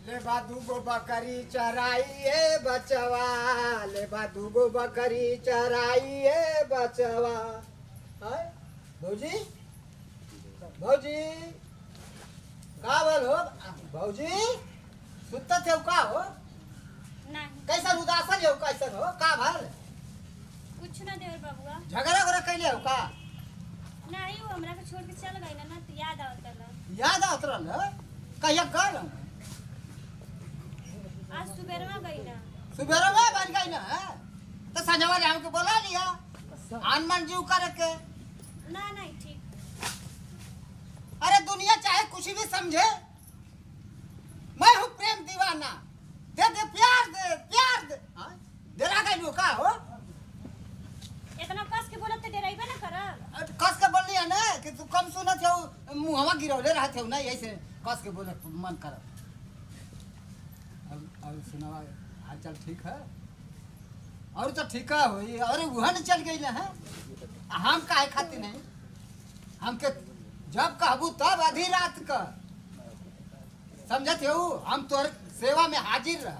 ले बा दूगो बकरी चराइए बचवा, ले बा दूगो बकरी चराइए बचवा। हाय भौजी, भौजी का बोल हो भौजी, सुतत हो का हो? नहीं कैसा उदासन हो, कैसन हो का भल? कुछ ना देवर बाबुआ। झगड़ा वगड़ा कैले हो का? नहीं वो हमरा के छोड़ के चल गई ना तो याद आवत रहा। याद आवत रहल कहिया कर आज सुबेरवा गई ना। सुबेरे में बन गई ना तो संजवा ने हमको बोला लिया हनुमान जी करे के। ना नहीं ठीक। अरे दुनिया चाहे कुछ भी समझे, मैं हूँ प्रेम दीवाना, दे दे प्यार दे प्यार दे। हाँ? देरा गई लो का हो? इतना कस के बोलत ते डराइबे ना करब। कस के बोल लिया ना कि तू कम सुनत हो, मुहवा गिरौले रहते हो ना, यही से कस के बोले मन कर। अब सुनावा हाल चाल ठीक है? और तो ठीक है हो, अरे वहाँ चल गई ना है। हम काहे खाती नहीं, हमके जब कहबू तब आधी रात का समझत हो, हम तोर सेवा में हाजिर रह।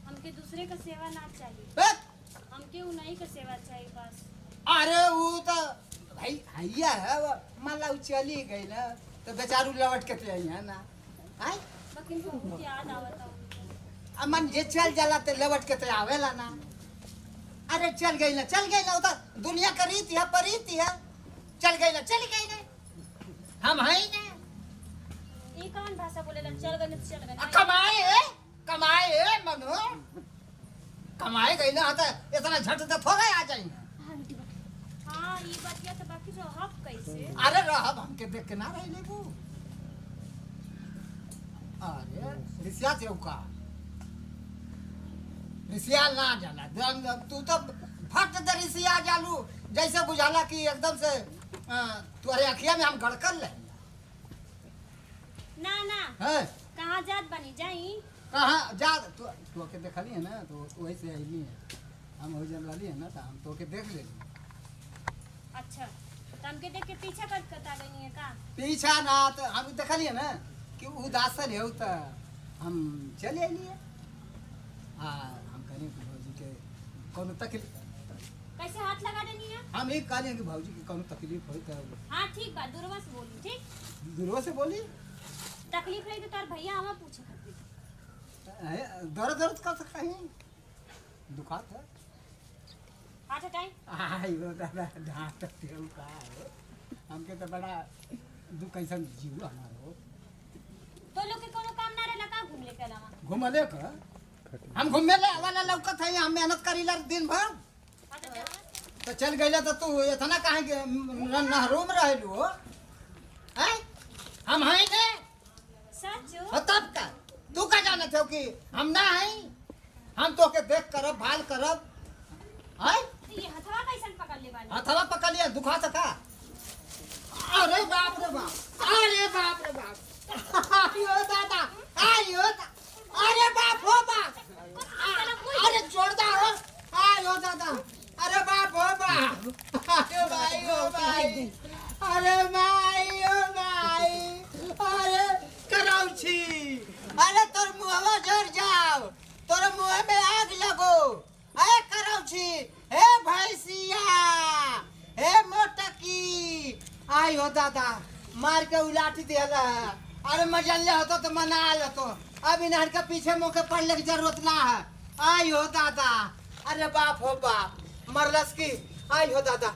हमके दूसरे का सेवा ना चाहिए, बस हमके उन्हीं का सेवा चाहिए बस। अरे वो तो भाई हैया है, मान ला चली गई ना तो बेचारू लौट के आई है ना। आय लेकिन बहुत याद आवत है। मन जे चल जाला ते लौट के आवेला ना। अरे चल गई ना उधर दुनिया का रीति है परीति है, चल गई ना हम है ना। ये कौन भाषा बोलेला? चल गए तो चल गए। कमाए मनो कमाए गई ना तो इतना झट से थोड़ा आ जाएंगे। हाँ ये बतिया तो बाकी जो हक कैसे? अरे रहब हमके देख के ना रही लेबू। अरे रिसिया से का रिसिया ना जाला तू तो फट दे रिसिया जालू, जैसे बुझाला कि एकदम से तुम्हारे अखिया में हम गड़कल ले। ना ना है कहाँ जात बनी जाई? कहाँ जा तू के देखली है ना तो वही से आईली है, हम हो जन वाली है ना तो हम तो के देख ले। अच्छा तो हमके देख के पीछा कर कता गई है का? पीछा ना तो हम देखली है ना कि उदासन है तो हम चले आइए। हम करें कि भौजी के कोनो तकलीफ, कैसे हाथ लगा देनी है? हम एक कहले कि भौजी की कोनो तकलीफ हो तो हाँ ठीक बात, दूरवा से बोली ठीक। दूरवा से बोली। तकलीफ रही तो तार भैया हमें पूछे खातिर। दर्द दर्द कर सकता है, दुखात है। हाथ हटाई। आयो दादा डांटते हो का हो, हमके तो बड़ा दुख ऐसा जीव हमारो। तो लोग के कोनो काम ना रहला का घूम ले के लावा? घुमले का हम घूमे ले वाला लौकत है, हम मेहनत करी ला दिन भर। हाथ हटावा। तो चल गईला तो तू इतना काहे के नहरो में रहलू हो? हैं हम हैं ने सच तब का तू का जाने थे कि हम ना हैं? हम तो के देख करब भाल करब। हैं ये हथवा कैसन पकड़ ले वाली? हथवा पकड़ लिया दुखा सका? अरे बाप रे बाप, अरे बाप रे बाप, आयो दादा, आयो अरे बाप हो बाप, अरे जोरदार हो, आयो दादा, अरे बाप हो बाप, आयो भाई हो भाई, अरे भाई हो भाई, अरे कराउची, अरे तोर मुहवा जर जाओ, तोर मुंह में आग लगो, अरे कराउची, हे भैंसिया, हे मोटकी, आई हो दादा, मार के उलाटी दिया। अरे मजल्ले होतो तो मना लेतो, अब इन्हर के पीछे मुँह के पड़ने की जरूरत ना है। आई हो दादा, अरे बाप हो बाप, मरलस की, आई हो दादा।